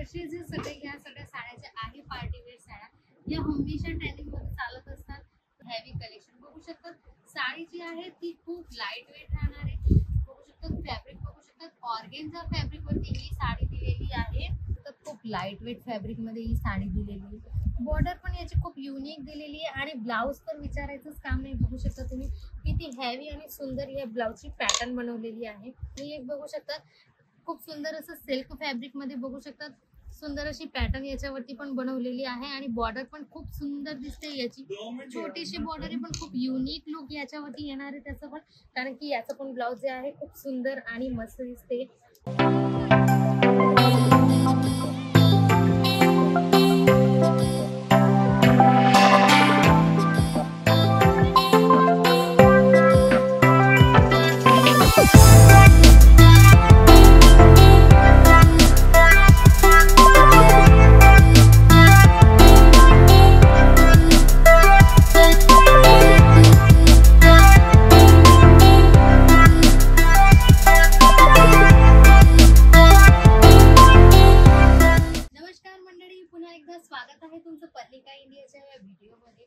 असे जे सगळे ह्या सगळ्या साड्या ज्या आहे पार्टीवेअर साड्या या हमेशा ट्रेंडिंग मध्ये चालत असतात. हेवी कलेक्शन बघू शकतात. साडी जी आहे ती खूप लाईट वेट राहणार आहे. बघू शकतात फॅब्रिक बघू शकतात. ऑर्गेन्झा फॅब्रिक वरती ही साडी दिलेली आहे. तर खूप लाईट वेट फॅब्रिक मध्ये ही साडी दिलेली आहे. बॉर्डर पण याची खूप युनिक दिलेली आहे आणि ब्लाउज तर विचारायचंच काम नाही. बघू शकता तुम्ही किती हेवी आणि सुंदर या ब्लाउजची पॅटर्न बनवलेली आहे. ही एक बघू शकतात खूप सुंदर असं सिल्क फॅब्रिक मध्ये बघू शकतात. सुंदर अशी पॅटर्न याच्यावरती पण बनवलेली आहे आणि बॉर्डर पण खूप सुंदर दिसते. याची छोटीशी बॉर्डर आहे पण खूप युनिक लुक याच्यावरती येणार आहे त्याचं पण, कारण की याचं पण ब्लाउज जे आहे खूप सुंदर आणि मस्त दिसते. स्वागत आहे तुमचं पल्लिका इंडियाच्या या व्हिडिओमध्ये.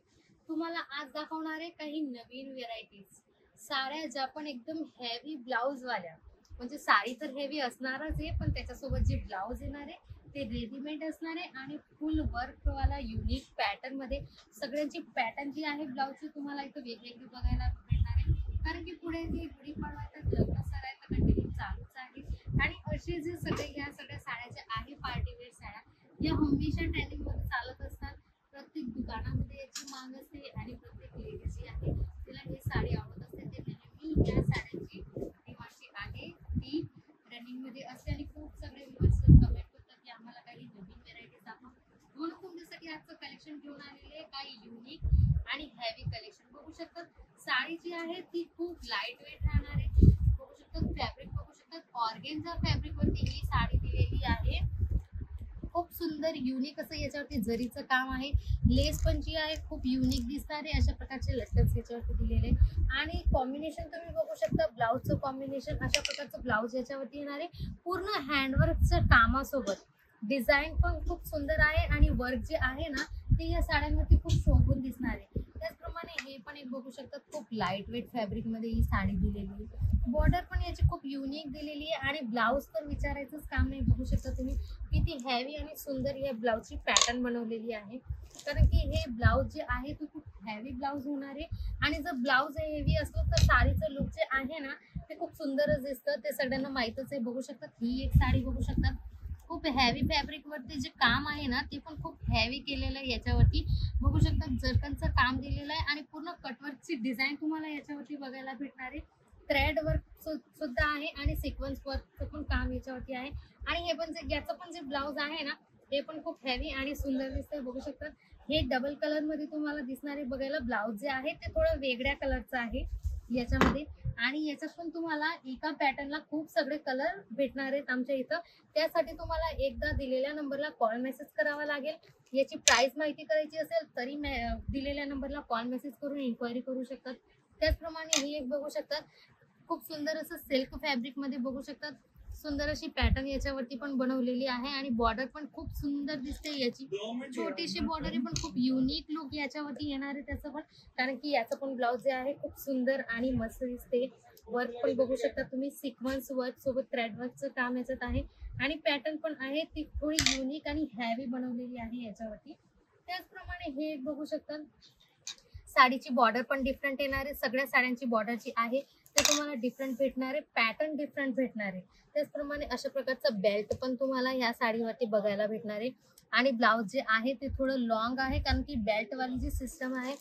तुम्हाला आज दाखवणार आहे काही नवीन व्हेरायटीज साड्या ज्या पण एकदम हेवी ब्लाउज वाल्या, म्हणजे साडी तर हेवी असणारच आहे पण त्याच्यासोबत जे ब्लाउज येणार आहे ते रेडीमेड असणार आहे आणि फुल वर्क वाला युनिक पॅटर्न मध्ये. सगळ्यांची पॅटर्न जी आहे ब्लाउजची तुम्हाला इथं वेगवेगळी बघायला भेटणार आहे, कारण की पुढे जे गुढीपाडवा तर लग्न सर आहे तर कंटिन्यू चालूच आहे. आणि असे जे सगळे ह्या सगळ्या साड्या ज्या आहे पार्टीवेअर साड्या या हमेशा ट्रेंडिंग मध्ये चालत असतात. प्रत्येक दुकानामध्ये याची माग असते आणि प्रत्येक लेडी जी आहे तिला ही साडी आवडत असते. ते नेहमी या साड्यांची डिमांड आहे ती रनिंग मध्ये असते आणि खूप सगळे व्ह्यूअर्स कमेंट करतात की आम्हाला काही नवीन व्हेरायटीज दाखवा. म्हणून तुमच्यासाठी आजचं कलेक्शन घेऊन आलेले काही युनिक आणि हेवी कलेक्शन. बघू शकतात साडी जी आहे ती खूप लाईट वेट राहणार आहे. बघू शकतात फॅब्रिक बघू शकतात. ऑर्गेन्झा फॅब्रिक वरती ही साडी दिलेली आहे. खूप सुंदर युनिक असं याच्यावरती जरीचं काम आहे. लेस पण जी आहे खूप युनिक दिसणार आहे. अशा प्रकारचे लटकन्स याच्यावरती दिलेले आणि कॉम्बिनेशन तुम्ही बघू शकता. ब्लाउजचं कॉम्बिनेशन अशा प्रकारचं ब्लाउज याच्यावरती येणार आहे. पूर्ण हँडवर्कच्या कामासोबत डिझाईन पण खूप सुंदर आहे आणि वर्क जे आहे ना ते या साड्यांवरती खूप शोभून दिसणार आहे. त्याचप्रमाणे हे पण एक बघू शकतात खूप लाईट वेट फॅब्रिक मध्ये ही साडी दिलेली आहे. बॉर्डर पण याची खूप युनिक दिलेली आहे आणि ब्लाउज तर विचारायचंच काम नाही. बघू शकता तुम्ही किती हेवी आणि सुंदर या ब्लाउजची पॅटर्न बनवलेली आहे, कारण की हे ब्लाउज जे आहे ते खूप हेवी ब्लाउज होणार आहे. आणि जर ब्लाउज हेवी असलं तर साडीचं लुक जे आहे ना ते खूप सुंदरच दिसतं. ते सगळ्यांना माहीतच आहे. बघू शकतात ही एक साडी बघू शकतात खूप हेवी फॅब्रिक वरती जे काम आहे ना ते पण खूप हेवी केलेलं आहे. याच्यावरती बघू शकतात जरकनचं काम दिलेलं आहे आणि पूर्ण कटवर्कची डिझाईन तुम्हाला याच्यावरती बघायला भेटणार आहे. थ्रेड वर्क सुद्धा आहे आणि सिक्वेन्स वर्कचं पण काम याच्यावरती आहे. आणि हे पण जे याचं पण जे ब्लाउज आहे ना हे पण खूप हेवी आणि सुंदर दिसतंय. बघू शकतात हे डबल कलर मध्ये तुम्हाला दिसणारे बघायला. ब्लाउज जे आहे ते थोडं वेगळ्या कलरचं आहे याच्यामध्ये आणि याच्यात पण तुम्हाला एका पॅटर्नला खूप सगळे कलर भेटणार आहेत आमच्या इथं. त्यासाठी तुम्हाला एकदा दिलेल्या नंबरला कॉल मेसेज करावा लागेल. याची प्राइस माहिती करायची असेल तरी दिलेल्या नंबरला कॉल मेसेज करून इन्क्वायरी करू शकतात. त्याचप्रमाणे ही एक बघू शकतात खूप सुंदर असं सिल्क फॅब्रिक मध्ये बघू शकतात. सुंदर अशी पॅटर्न याच्यावरती पण बनवलेली आहे आणि बॉर्डर पण खूप सुंदर दिसते. याची छोटीशी बॉर्डर आहे पण खूप युनिक लुक याच्यावरती येणार आहे त्याचं पण, कारण की याचं पण ब्लाउज जे आहे खूप सुंदर आणि मस्त दिसते. वर्क पण बघू शकता तुम्ही सिक्वेन्स वर्क सोबत थ्रेड वर्कचं काम याच्यात आहे आणि पॅटर्न पण आहे ती थोडी युनिक आणि हेवी बनवलेली आहे याच्यावरती. त्याचप्रमाणे हे एक बघू शकता साडीची बॉर्डर पण डिफरंट येणार आहे. सगळ्या साड्यांची बॉर्डर जी आहे ते तुम्हाला डिफरंट भेटणार आहे. पॅटर्न डिफरंट भेटणार आहे. त्याचप्रमाणे अशा प्रकारचं बेल्ट पण तुम्हाला या साडीवरती बघायला भेटणार आहे. आणि ब्लाउज जे आहे ते थोडं लॉंग आहे, कारण की बेल्ट वाली जी सिस्टम आहे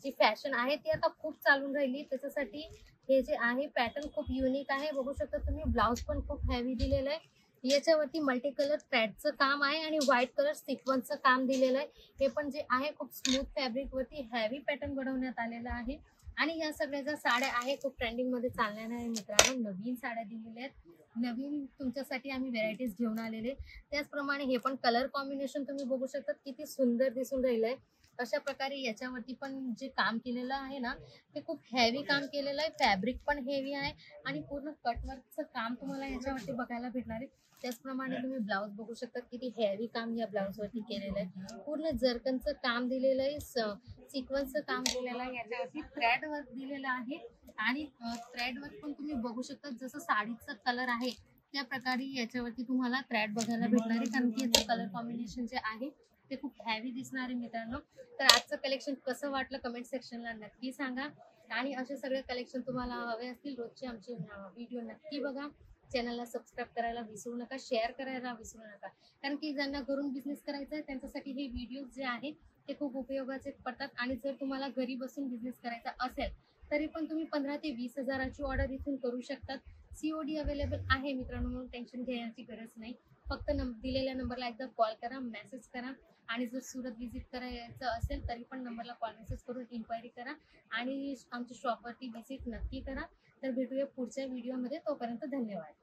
जी फॅशन आहे ती आता खूप चालून राहिली. त्याच्यासाठी हे जे आहे पॅटर्न खूप युनिक आहे. बघू शकता तुम्ही ब्लाउज पण खूप हेवी दिलेलं आहे. याच्यावरती मल्टी कलर थ्रेडचं काम आहे आणि व्हाईट कलर सिक्वेन्सचं काम दिलेलं आहे. हे पण जे आहे खूप स्मूथ फॅब्रिक वरती हेवी पॅटर्न बनवण्यात आलेला आहे. आणि या सगळ्या ज्या साड्या आहे खूप ट्रेंडिंग मध्ये चालणाऱ्या आहे मित्रांनो. नवीन साड्या दिलेल्या आहेत, नवीन तुमच्यासाठी आम्ही व्हेरायटीज घेऊन आलेले. त्याचप्रमाणे हे पण कलर कॉम्बिनेशन तुम्ही बघू शकता किती सुंदर दिसून राहिलंय. अशा प्रकारे याच्यावरती पण जे काम केलेलं आहे ना ते खूप हेवी काम केलेलं आहे. फॅब्रिक पण हेवी आहे आणि पूर्ण कटवर्कचं काम तुम्हाला याच्यावरती बघायला भेटणार आहे. त्याचप्रमाणे तुम्ही ब्लाऊज बघू शकता, किती हेवी काम या ब्लाऊज वरती केलेलं आहे. पूर्ण जरकनचं काम दिलेलं आहे, सिक्वन्सचं काम दिलेलं आहे, याच्यावरती थ्रेड वर्क दिलेलं आहे. आणि थ्रेड वर्क पण तुम्ही बघू शकता, जसं साडीचा कलर आहे त्या प्रकारे याच्यावरती तुम्हाला थ्रेड बघायला भेटणार आहे. कारण की याचं कलर कॉम्बिनेशन जे आहे ते खूप हेवी दिसणार आहे मित्रांनो. तर आजचं कलेक्शन कसं वाटलं कमेंट सेक्शनला नक्की सांगा. आणि असे सगळे कलेक्शन तुम्हाला हवे असतील रोजचे आमचे व्हिडिओ नक्की बघा. चॅनलला सबस्क्राईब करायला विसरू नका, शेअर करायला विसरू नका. कारण की ज्यांना घरून बिझनेस करायचा आहे त्यांच्यासाठी हे व्हिडिओ जे आहे ते खूप उपयोगाचे पडतात. आणि जर तुम्हाला घरी बसून बिझनेस करायचा असेल तरी पण तुम्ही 15 ते 20 हजाराची ऑर्डर इथून करू शकतात. COD अवेलेबल आहे मित्रांनो, म्हणून टेन्शन घ्यायची गरज नाही. फक्त दिलेल्या नंबरला एकदा कॉल करा, मेसेज करा. आणि जर सुरत व्हिजिट करायचं असेल तरी पण नंबरला कॉल मेसेज करून इन्क्वायरी करा आणि आमच्या शॉपवरती व्हिजिट नक्की करा. तर भेटूया पुढच्या व्हिडिओमध्ये. तोपर्यंत धन्यवाद.